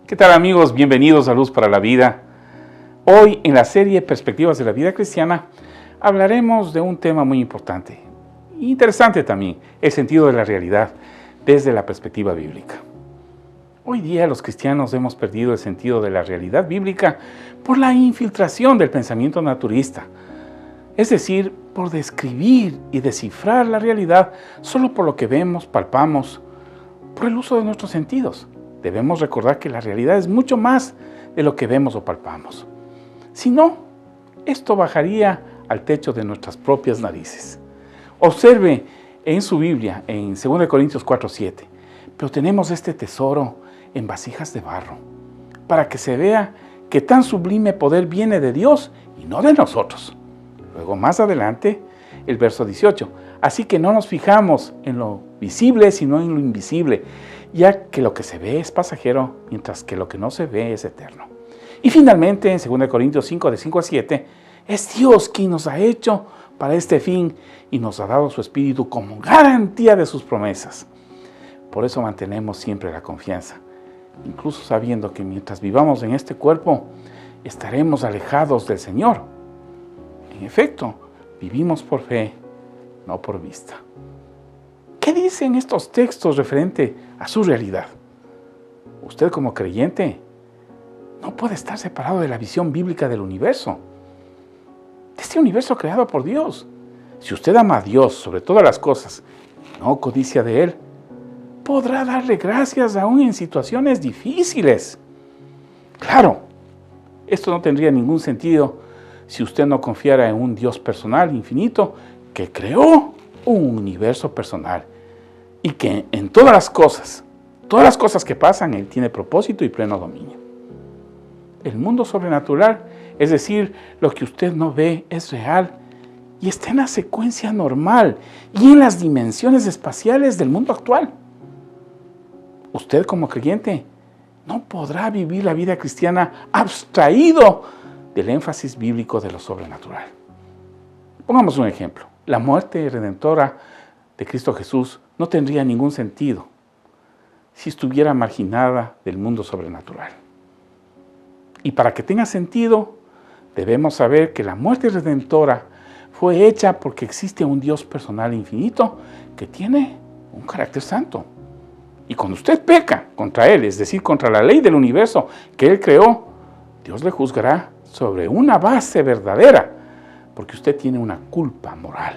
¿Qué tal, amigos? Bienvenidos a Luz para la Vida. Hoy en la serie Perspectivas de la Vida Cristiana hablaremos de un tema muy importante, interesante también, el sentido de la realidad desde la perspectiva bíblica. Hoy día los cristianos hemos perdido el sentido de la realidad bíblica por la infiltración del pensamiento naturista, es decir, por describir y descifrar la realidad solo por lo que vemos, palpamos, por el uso de nuestros sentidos. Debemos recordar que la realidad es mucho más de lo que vemos o palpamos. Si no, esto bajaría al techo de nuestras propias narices. Observe en su Biblia, en 2 Corintios 4:7, pero tenemos este tesoro en vasijas de barro, para que se vea que tan sublime poder viene de Dios y no de nosotros. Luego más adelante, el verso 18, así que no nos fijamos en lo visible, sino en lo invisible, ya que lo que se ve es pasajero, mientras que lo que no se ve es eterno. Y finalmente, en 2 Corintios 5, de 5 a 7, es Dios quien nos ha hecho para este fin y nos ha dado su Espíritu como garantía de sus promesas. Por eso mantenemos siempre la confianza, incluso sabiendo que mientras vivamos en este cuerpo, estaremos alejados del Señor. En efecto, vivimos por fe, no por vista. ¿Qué dicen estos textos referente a su realidad? Usted como creyente no puede estar separado de la visión bíblica del universo, de este universo creado por Dios. Si usted ama a Dios sobre todas las cosas, no codicia de Él, podrá darle gracias aún en situaciones difíciles. Claro, esto no tendría ningún sentido si usted no confiara en un Dios personal, infinito, que creó un universo personal y que en todas las cosas que pasan, Él tiene propósito y pleno dominio. El mundo sobrenatural, es decir, lo que usted no ve, es real y está en la secuencia normal y en las dimensiones espaciales del mundo actual. Usted como creyente no podrá vivir la vida cristiana abstraído del énfasis bíblico de lo sobrenatural. Pongamos un ejemplo. La muerte redentora de Cristo Jesús no tendría ningún sentido si estuviera marginada del mundo sobrenatural. Y para que tenga sentido, debemos saber que la muerte redentora fue hecha porque existe un Dios personal e infinito que tiene un carácter santo. Y cuando usted peca contra Él, es decir, contra la ley del universo que Él creó, Dios le juzgará sobre una base verdadera, porque usted tiene una culpa moral.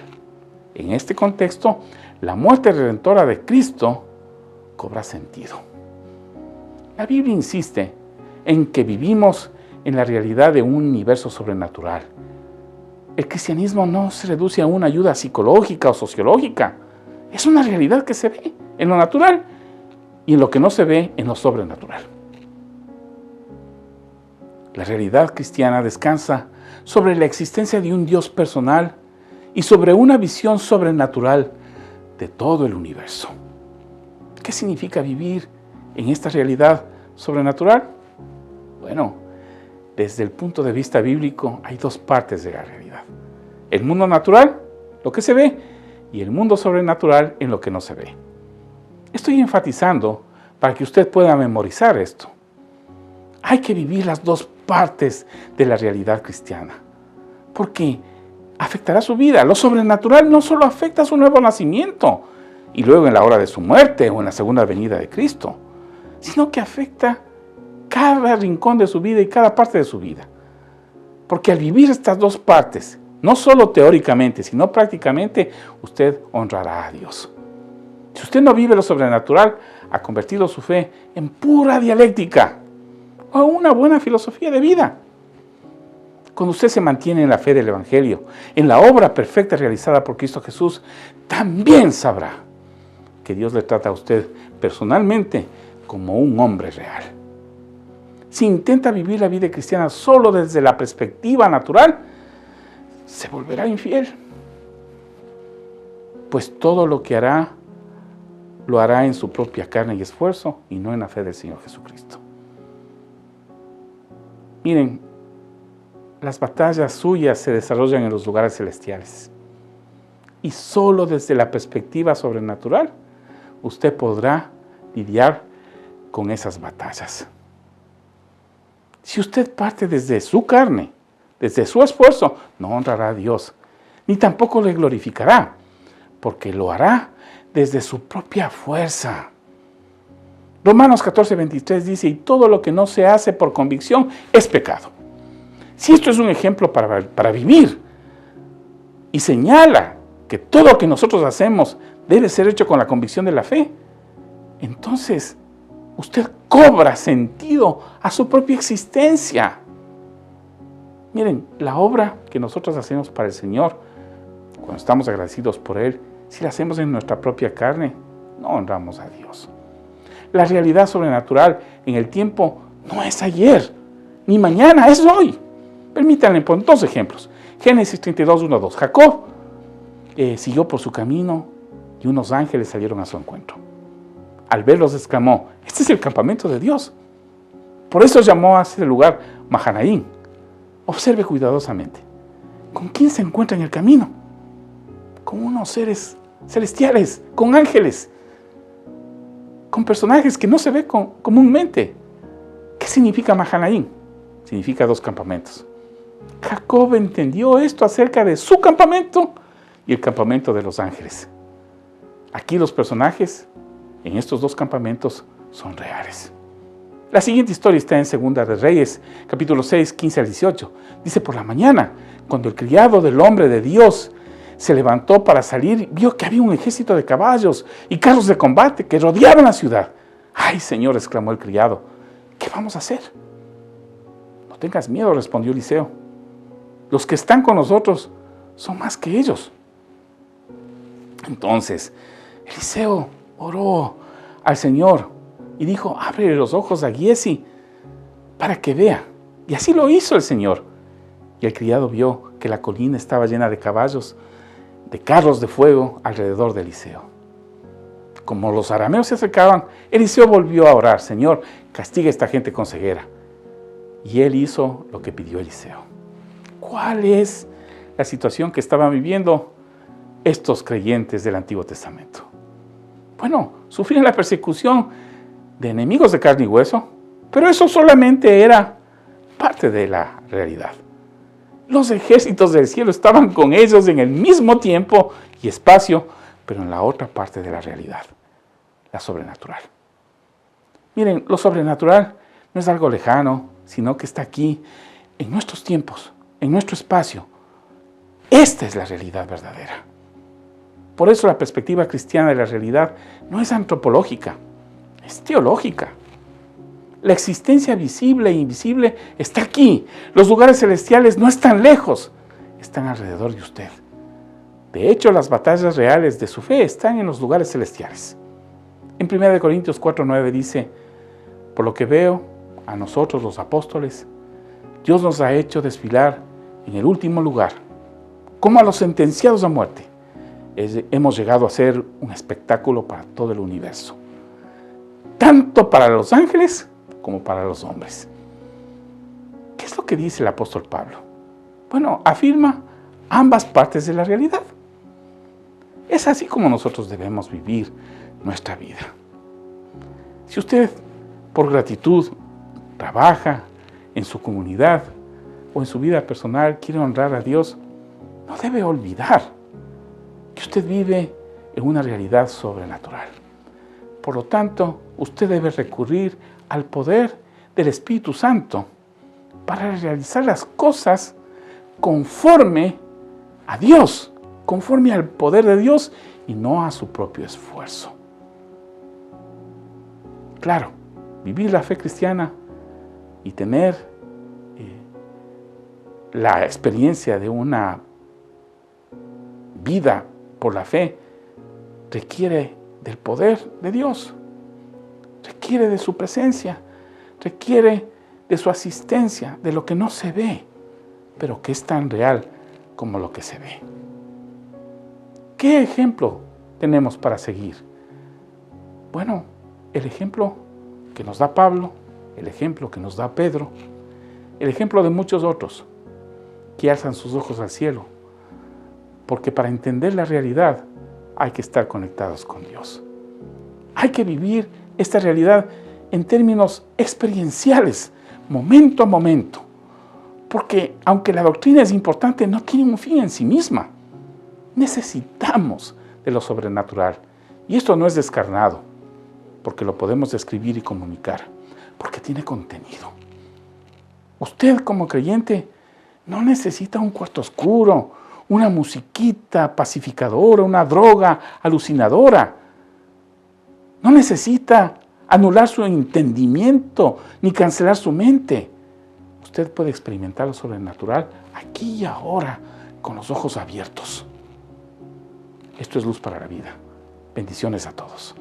En este contexto, la muerte redentora de Cristo cobra sentido. La Biblia insiste en que vivimos en la realidad de un universo sobrenatural. El cristianismo no se reduce a una ayuda psicológica o sociológica. Es una realidad que se ve en lo natural y en lo que no se ve en lo sobrenatural. La realidad cristiana descansa sobre la existencia de un Dios personal y sobre una visión sobrenatural de todo el universo. ¿Qué significa vivir en esta realidad sobrenatural? Bueno, desde el punto de vista bíblico hay dos partes de la realidad. El mundo natural, lo que se ve, y el mundo sobrenatural en lo que no se ve. Estoy enfatizando para que usted pueda memorizar esto. Hay que vivir las dos partes de la realidad cristiana, porque afectará su vida. Lo sobrenatural no solo afecta su nuevo nacimiento y luego en la hora de su muerte o en la segunda venida de Cristo, sino que afecta cada rincón de su vida y cada parte de su vida. Porque al vivir estas dos partes, no solo teóricamente, sino prácticamente, usted honrará a Dios. Si usted no vive lo sobrenatural, ha convertido su fe en pura dialéctica o una buena filosofía de vida. Cuando usted se mantiene en la fe del Evangelio, en la obra perfecta realizada por Cristo Jesús, también sabrá que Dios le trata a usted personalmente como un hombre real. Si intenta vivir la vida cristiana solo desde la perspectiva natural, se volverá infiel. Pues todo lo que hará, lo hará en su propia carne y esfuerzo y no en la fe del Señor Jesucristo. Miren, las batallas suyas se desarrollan en los lugares celestiales. Y solo desde la perspectiva sobrenatural, usted podrá lidiar con esas batallas. Si usted parte desde su carne, desde su esfuerzo, no honrará a Dios, ni tampoco le glorificará, porque lo hará desde su propia fuerza. Romanos 14:23 dice, y todo lo que no se hace por convicción es pecado. Si esto es un ejemplo para vivir y señala que todo lo que nosotros hacemos debe ser hecho con la convicción de la fe, entonces usted cobra sentido a su propia existencia. Miren, la obra que nosotros hacemos para el Señor, cuando estamos agradecidos por Él, si la hacemos en nuestra propia carne, no honramos a Dios. La realidad sobrenatural en el tiempo no es ayer, ni mañana, es hoy. Permítanme poner dos ejemplos. Génesis 32:1-2. Jacob siguió por su camino y unos ángeles salieron a su encuentro. Al verlos exclamó, este es el campamento de Dios. Por eso llamó a ese lugar Mahanaim. Observe cuidadosamente. ¿Con quién se encuentra en el camino? Con unos seres celestiales, con ángeles, con personajes que no se ve comúnmente. ¿Qué significa Mahanaim? Significa 2 campamentos. Jacob entendió esto acerca de su campamento y el campamento de los ángeles. Aquí los personajes en estos 2 campamentos son reales. La siguiente historia está en Segunda de Reyes, capítulo 6, 15-18. Dice, por la mañana, cuando el criado del hombre de Dios se levantó para salir, vio que había un ejército de caballos y carros de combate que rodeaban la ciudad. ¡Ay, Señor!, exclamó el criado, ¿qué vamos a hacer? No tengas miedo, respondió Eliseo. Los que están con nosotros son más que ellos. Entonces, Eliseo oró al Señor y dijo, ábrele los ojos a Giesi para que vea. Y así lo hizo el Señor. Y el criado vio que la colina estaba llena de caballos, de carros de fuego alrededor de Eliseo. Como los arameos se acercaban, Eliseo volvió a orar, Señor, castiga a esta gente con ceguera. Y él hizo lo que pidió Eliseo. ¿Cuál es la situación que estaban viviendo estos creyentes del Antiguo Testamento? Bueno, sufrían la persecución de enemigos de carne y hueso, pero eso solamente era parte de la realidad. Los ejércitos del cielo estaban con ellos en el mismo tiempo y espacio, pero en la otra parte de la realidad, la sobrenatural. Miren, lo sobrenatural no es algo lejano, sino que está aquí, en nuestros tiempos, en nuestro espacio. Esta es la realidad verdadera. Por eso la perspectiva cristiana de la realidad no es antropológica, es teológica. La existencia visible e invisible está aquí. Los lugares celestiales no están lejos, están alrededor de usted. De hecho, las batallas reales de su fe están en los lugares celestiales. En 1 Corintios 4:9 dice, por lo que veo, a nosotros los apóstoles, Dios nos ha hecho desfilar en el último lugar, como a los sentenciados a muerte. Hemos llegado a ser un espectáculo para todo el universo, tanto para los ángeles como para los hombres. ¿Qué es lo que dice el apóstol Pablo? Bueno, afirma ambas partes de la realidad. Es así como nosotros debemos vivir nuestra vida. Si usted, por gratitud, trabaja en su comunidad o en su vida personal, quiere honrar a Dios, no debe olvidar que usted vive en una realidad sobrenatural. Por lo tanto, usted debe recurrir al poder del Espíritu Santo para realizar las cosas conforme a Dios, conforme al poder de Dios y no a su propio esfuerzo. Claro, vivir la fe cristiana y tener la experiencia de una vida por la fe requiere del poder de Dios, requiere de su presencia, requiere de su asistencia, de lo que no se ve, pero que es tan real como lo que se ve. ¿Qué ejemplo tenemos para seguir? Bueno, el ejemplo que nos da Pablo, el ejemplo que nos da Pedro, el ejemplo de muchos otros que alzan sus ojos al cielo, porque para entender la realidad hay que estar conectados con Dios. Hay que vivir esta realidad en términos experienciales momento a momento. Porque aunque la doctrina es importante, no tiene un fin en sí misma. Necesitamos de lo sobrenatural. Y esto no es descarnado, porque lo podemos describir y comunicar, porque tiene contenido. Usted como creyente no necesita un cuarto oscuro, una musiquita pacificadora, una droga alucinadora. No necesita anular su entendimiento ni cancelar su mente. Usted puede experimentar lo sobrenatural aquí y ahora, con los ojos abiertos. Esto es Luz para la Vida. Bendiciones a todos.